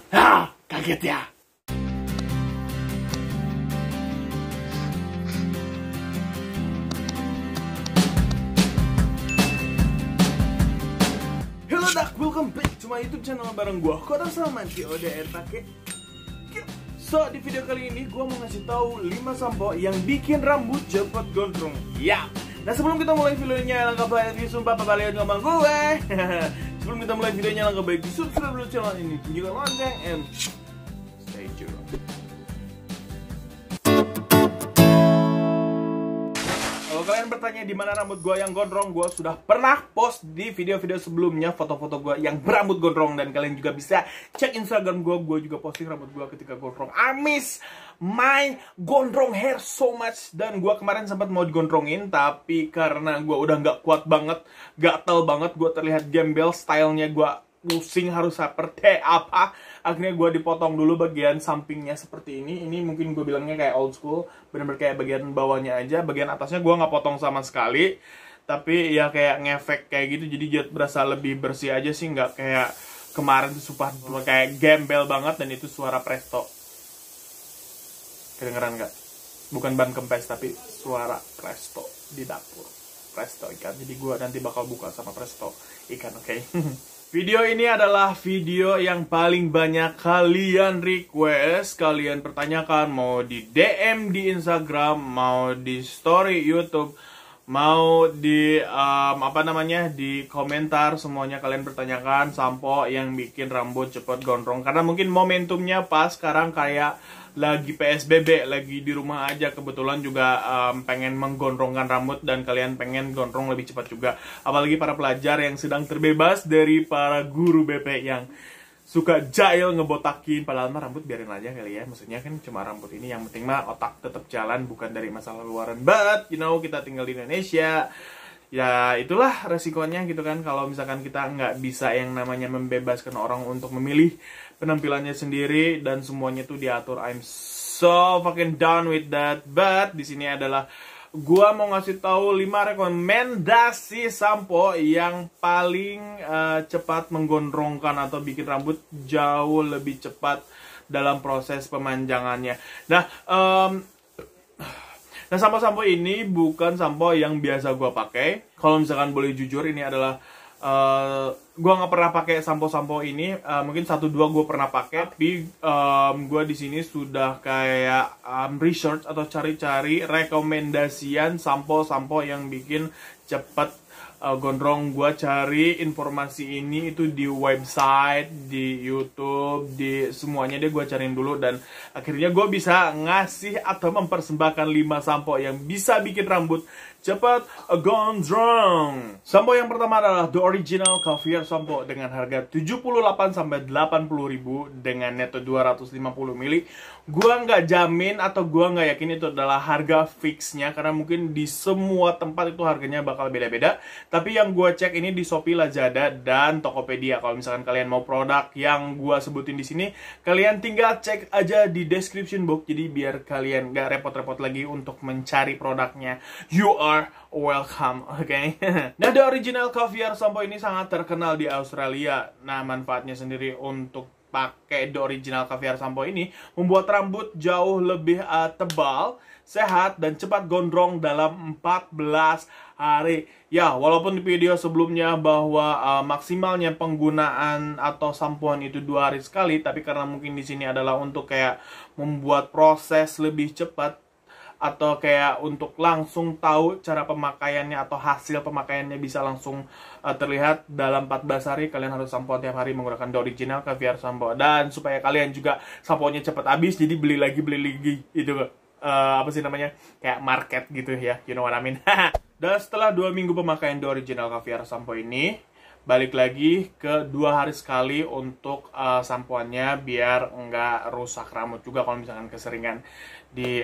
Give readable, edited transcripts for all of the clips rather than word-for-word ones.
Kaget ya? Hello dak, welcome back to my YouTube channel bareng gua Kota Salman ODR pakai. So, di video kali ini gua mau ngasih tahu 5 sampo yang bikin rambut cepet gondrong. Ya. Nah, sebelum kita mulai videonya, langkah baik di sumpah papalian ngomong gue. Sebelum kita mulai videonya, langkah baik di subscribe dulu channel ini, tunjukkan lonceng and stay tuned. Kalau kalian bertanya di mana rambut gue yang gondrong, gue sudah pernah post di video-video sebelumnya foto-foto gue yang berambut gondrong, dan kalian juga bisa cek Instagram gue juga posting rambut gue ketika gondrong. I miss my gondrong hair so much, dan gue kemarin sempat mau digondrongin, tapi karena gue udah nggak kuat banget, gatel banget, gue terlihat gembel, stylenya gue pusing harus seperti apa. Akhirnya gue dipotong dulu bagian sampingnya seperti ini. Ini mungkin gue bilangnya kayak old school, bener-bener kayak bagian bawahnya aja. Bagian atasnya gue nggak potong sama sekali, tapi ya kayak ngefek kayak gitu, jadi berasa lebih bersih aja sih, nggak kayak kemarin tuh sumpah kayak gembel banget. Dan itu suara presto, kedengeran nggak? Bukan ban kempes, tapi suara presto di dapur. Presto ikan, jadi gue nanti bakal buka sama presto ikan, oke? Video ini adalah video yang paling banyak kalian request, kalian pertanyakan, mau di DM di Instagram, mau di story YouTube, mau di di komentar, semuanya kalian pertanyakan sampo yang bikin rambut cepet gondrong. Karena mungkin momentumnya pas sekarang kayak lagi PSBB, lagi di rumah aja, kebetulan juga pengen menggondrongkan rambut, dan kalian pengen gondrong lebih cepat juga. Apalagi para pelajar yang sedang terbebas dari para guru BP yang suka jahil ngebotakin, padahal mah rambut biarin aja kali ya. Maksudnya kan cuma rambut ini, yang penting mah otak tetap jalan, bukan dari masalah luaran. But you know, kita tinggal di Indonesia, ya itulah resikonya gitu kan. Kalau misalkan kita nggak bisa yang namanya membebaskan orang untuk memilih penampilannya sendiri dan semuanya tuh diatur, I'm so fucking done with that. But di sini adalah gua mau ngasih tahu 5 rekomendasi sampo yang paling cepat menggondrongkan atau bikin rambut jauh lebih cepat dalam proses pemanjangannya. Nah, sampo-sampo ini bukan sampo yang biasa gua pakai. Kalau misalkan boleh jujur, ini adalah gue nggak pernah pakai sampo-sampo ini. Mungkin 1-2 gue pernah pakai, tapi gue di sini sudah kayak research atau cari-cari rekomendasian sampo-sampo yang bikin cepet gondrong. Gue cari informasi ini itu di website, di YouTube, di semuanya deh gue cariin dulu, dan akhirnya gue bisa ngasih atau mempersembahkan 5 sampo yang bisa bikin rambut cepat gondrong. Sampo yang pertama adalah The Original Caviar Sampo dengan harga 78-80 ribu dengan neto 250 ml. Gua nggak jamin atau gua nggak yakin itu adalah harga fixnya, karena mungkin di semua tempat itu harganya bakal beda-beda. Tapi yang gua cek ini di Shopee, Lazada, dan Tokopedia. Kalau misalkan kalian mau produk yang gua sebutin di sini, kalian tinggal cek aja di description box. Jadi biar kalian nggak repot-repot lagi untuk mencari produknya. You are welcome, oke? Nah, The Original Caviar Sampo ini sangat terkenal di Australia. Nah, manfaatnya sendiri untuk pakai The Original Caviar Sampo ini membuat rambut jauh lebih tebal, sehat, dan cepat gondrong dalam 14 hari. Ya, walaupun di video sebelumnya bahwa maksimalnya penggunaan atau sampoan itu 2 hari sekali, tapi karena mungkin di sini adalah untuk kayak membuat proses lebih cepat, atau kayak untuk langsung tahu cara pemakaiannya atau hasil pemakaiannya bisa langsung terlihat dalam 14 hari, kalian harus sampo tiap hari menggunakan The Original Caviar Sampo. Dan supaya kalian juga samponya cepat habis, jadi beli lagi itu apa sih namanya, kayak market gitu ya, you know what I mean. Dan setelah 2 minggu pemakaian The Original Caviar Sampo ini, balik lagi ke 2 hari sekali untuk sampoannya, biar nggak rusak rambut juga kalau misalkan keseringan di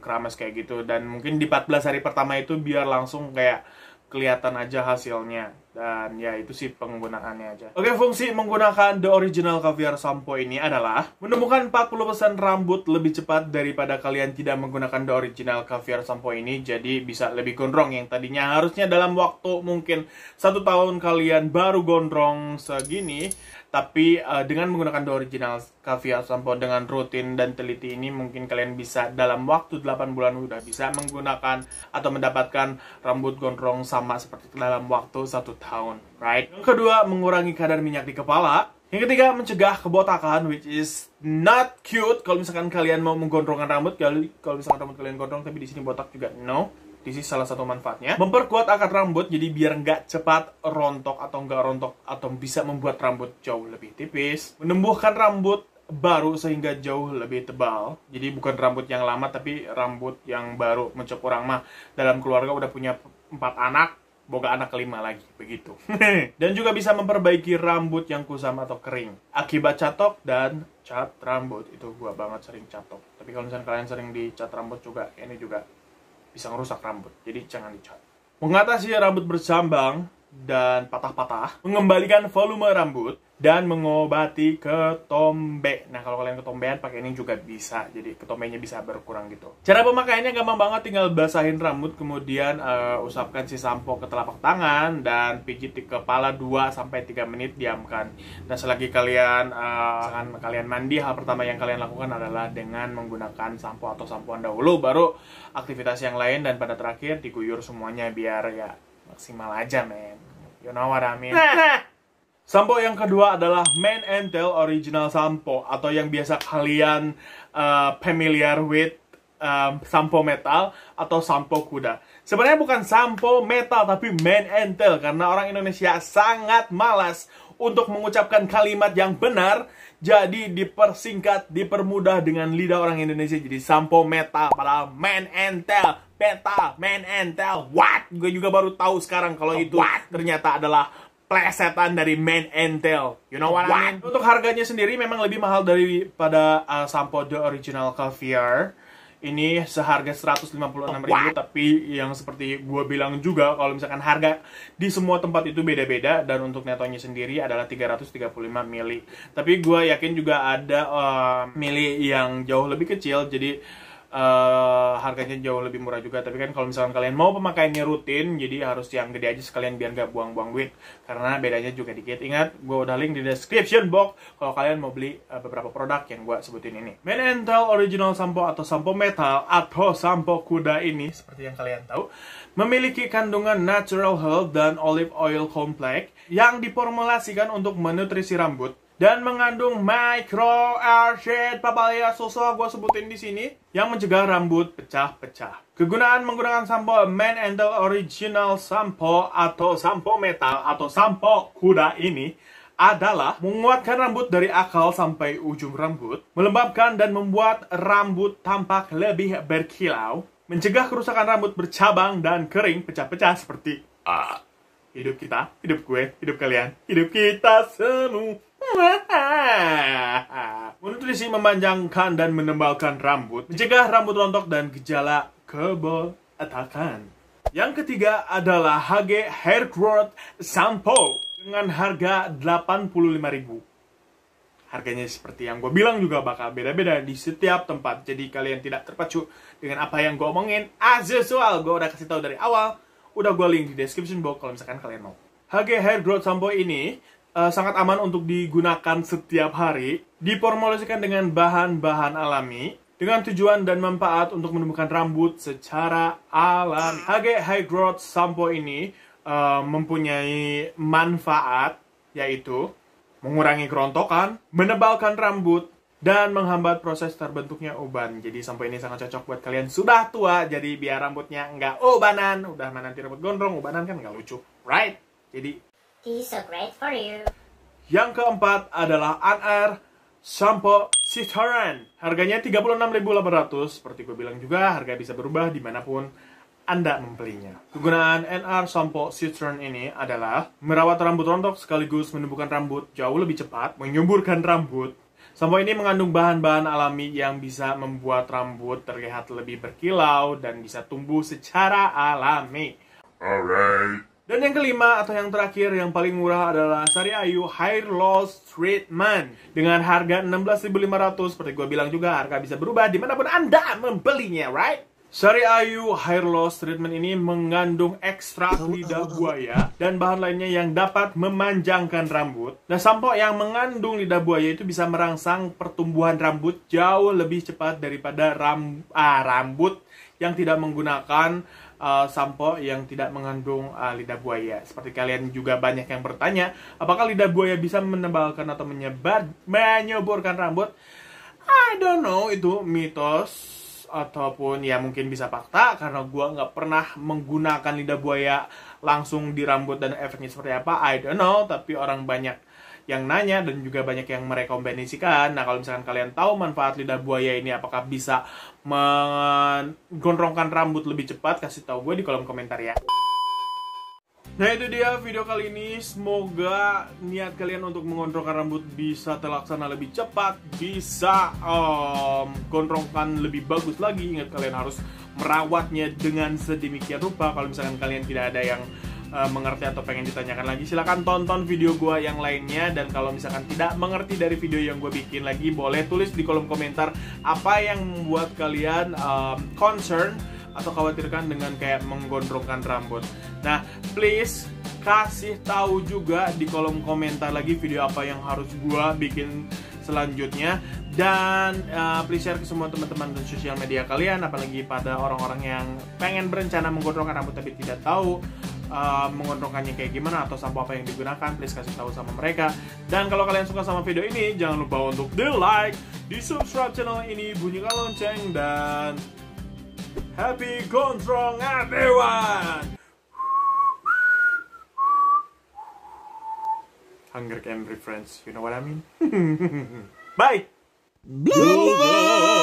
keramas kayak gitu. Dan mungkin di 14 hari pertama itu biar langsung kayak kelihatan aja hasilnya. Dan ya itu sih penggunaannya aja. Oke, fungsi menggunakan The Original Caviar Shampoo ini adalah menumbuhkan 40% rambut lebih cepat daripada kalian tidak menggunakan The Original Caviar Shampoo ini. Jadi bisa lebih gondrong, yang tadinya harusnya dalam waktu mungkin 1 tahun kalian baru gondrong segini. Tapi dengan menggunakan The Original Caviar Shampoo dengan rutin dan teliti ini, mungkin kalian bisa dalam waktu 8 bulan udah bisa menggunakan atau mendapatkan rambut gondrong sama seperti dalam waktu 1 tahun, right? Yang kedua, mengurangi kadar minyak di kepala. Yang ketiga, mencegah kebotakan, which is not cute. Kalau misalkan kalian mau menggondrongkan rambut, kalau misalkan rambut kalian gondrong tapi di sini botak juga, no. This is salah satu manfaatnya. Memperkuat akar rambut, jadi biar nggak cepat rontok atau nggak rontok, atau bisa membuat rambut jauh lebih tipis. Menumbuhkan rambut baru sehingga jauh lebih tebal. Jadi bukan rambut yang lama, tapi rambut yang baru. Mencop orang mah dalam keluarga udah punya 4 anak, boga anak kelima lagi, begitu. Dan juga bisa memperbaiki rambut yang kusam atau kering akibat catok dan cat rambut. Itu gua banget sering catok. Tapi kalau misalnya kalian sering dicat rambut juga, ini juga bisa ngerusak rambut, jadi jangan dicat. Mengatasi rambut bersambang dan patah-patah, mengembalikan volume rambut, dan mengobati ketombe. Nah, kalau kalian ketombean pakai ini juga bisa, jadi ketombenya bisa berkurang gitu. Cara pemakaiannya gampang banget, tinggal basahin rambut, kemudian usapkan si sampo ke telapak tangan dan pijit di kepala 2-3 menit, diamkan. Dan selagi kalian kalian mandi, hal pertama yang kalian lakukan adalah dengan menggunakan sampo atau sampoan dahulu, baru aktivitas yang lain, dan pada terakhir diguyur semuanya biar ya maksimal aja, men. You know what I mean? Sampo yang kedua adalah Man and Tail Original Shampoo, atau yang biasa kalian familiar with sampo metal atau sampo kuda. Sebenarnya bukan sampo metal tapi Man and Tail, karena orang Indonesia sangat malas untuk mengucapkan kalimat yang benar, jadi dipersingkat, dipermudah dengan lidah orang Indonesia jadi sampo metal, padahal Man and Tail, metal, Man and Tail. What? Gue juga baru tahu sekarang kalau itu ternyata adalah plesetan dari Man and Tail. You know what I mean? Untuk harganya sendiri memang lebih mahal daripada sampo The Original Caviar. Ini seharga 156.000, tapi yang seperti gue bilang juga, kalau misalkan harga di semua tempat itu beda-beda, dan untuk netonya sendiri adalah 335 mili. Tapi gue yakin juga ada mili yang jauh lebih kecil, jadi harganya jauh lebih murah juga. Tapi kan kalau misalkan kalian mau pemakaiannya rutin, jadi harus yang gede aja sekalian biar nggak buang-buang duit, karena bedanya juga dikit. Ingat, gue udah link di description box kalau kalian mau beli beberapa produk yang gue sebutin ini. Man and Tail Original Shampoo atau sampo metal atau sampo kuda ini, seperti yang kalian tahu, memiliki kandungan natural health dan olive oil complex yang diformulasikan untuk menutrisi rambut, dan mengandung microacid papaya susu, gue sebutin di sini, yang mencegah rambut pecah-pecah. Kegunaan menggunakan sampo Man and Tail Original Shampoo atau sampo metal atau sampo kuda ini adalah menguatkan rambut dari akal sampai ujung rambut, melembabkan dan membuat rambut tampak lebih berkilau, mencegah kerusakan rambut bercabang dan kering pecah-pecah seperti hidup kita, hidup gue, hidup kalian, hidup kita semua. Menutrisi, memanjangkan dan menebalkan rambut, mencegah rambut rontok dan gejala kebotakan. Yang ketiga adalah HG Hair Growth Shampoo dengan harga 85.000. Harganya seperti yang gue bilang juga bakal beda-beda di setiap tempat, jadi kalian tidak terpacu dengan apa yang gue omongin. As usual, gue udah kasih tahu dari awal, udah gue link di description box kalau misalkan kalian mau. HG Hair Growth Shampoo ini sangat aman untuk digunakan setiap hari, diformulasikan dengan bahan-bahan alami, dengan tujuan dan manfaat untuk menumbuhkan rambut secara alami. HG Hair Growth Shampoo ini mempunyai manfaat, yaitu mengurangi kerontokan, menebalkan rambut, dan menghambat proses terbentuknya uban. Jadi sampo ini sangat cocok buat kalian sudah tua, jadi biar rambutnya nggak ubanan. Udah mana nanti rambut gondrong, ubanan kan nggak lucu, right? Jadi this is so great for you. Yang keempat adalah NR Shampoo Citron. Harganya 36.800. Seperti gue bilang juga, harga bisa berubah dimanapun Anda membelinya. Kegunaan NR Shampoo Citron ini adalah merawat rambut rontok sekaligus menumbuhkan rambut jauh lebih cepat, menyuburkan rambut. Sampo ini mengandung bahan-bahan alami yang bisa membuat rambut terlihat lebih berkilau dan bisa tumbuh secara alami. Alright. Dan yang kelima atau yang terakhir yang paling murah adalah Sari Ayu Hair Loss Treatment dengan harga 16.500. Seperti gue bilang juga, harga bisa berubah dimanapun Anda membelinya, right? Sari Ayu Hair Loss Treatment ini mengandung ekstrak lidah buaya dan bahan lainnya yang dapat memanjangkan rambut. Nah, sampo yang mengandung lidah buaya itu bisa merangsang pertumbuhan rambut jauh lebih cepat daripada rambut yang tidak menggunakan sampo yang tidak mengandung lidah buaya. Seperti kalian juga banyak yang bertanya, apakah lidah buaya bisa menebalkan atau menyuburkan rambut? I don't know, itu mitos ataupun ya mungkin bisa fakta, karena gua nggak pernah menggunakan lidah buaya langsung di rambut dan efeknya seperti apa, I don't know. Tapi orang banyak yang nanya dan juga banyak yang merekomendasikan. Nah, kalau misalkan kalian tahu manfaat lidah buaya ini, apakah bisa menggondrongkan rambut lebih cepat, kasih tahu gue di kolom komentar ya. Nah, itu dia video kali ini. Semoga niat kalian untuk menggondrongkan rambut bisa terlaksana lebih cepat, bisa gondrongkan lebih bagus lagi. Ingat, kalian harus merawatnya dengan sedemikian rupa. Kalau misalkan kalian tidak ada yang mengerti atau pengen ditanyakan lagi, silahkan tonton video gue yang lainnya. Dan kalau misalkan tidak mengerti dari video yang gue bikin lagi, boleh tulis di kolom komentar apa yang membuat kalian concern atau khawatirkan dengan kayak menggondrongkan rambut. Nah, please kasih tahu juga di kolom komentar lagi video apa yang harus gua bikin selanjutnya. Dan please share ke semua teman-teman dan sosial media kalian, apalagi pada orang-orang yang pengen berencana menggondrongkan rambut tapi tidak tahu menggondrongkannya kayak gimana atau sampo apa yang digunakan. Please kasih tahu sama mereka. Dan kalau kalian suka sama video ini, jangan lupa untuk di like, di subscribe channel ini, bunyikan lonceng, dan happy gondrong everyone! Hunger can be friends, you know what I mean? Bye! Bloopers!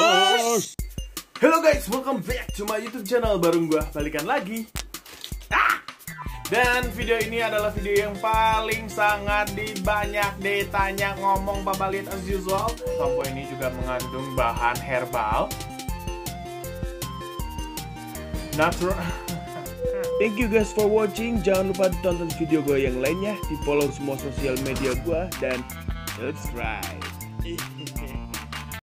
Hello guys, welcome back to my YouTube channel. Baru gue balikan lagi. Dan video ini adalah video yang paling sangat banyak ditanya, ngomong babalit as usual. Sampo ini juga mengandung bahan herbal natural. Thank you guys for watching. Jangan lupa ditonton video gue yang lainnya, di follow semua sosial media gue, dan subscribe.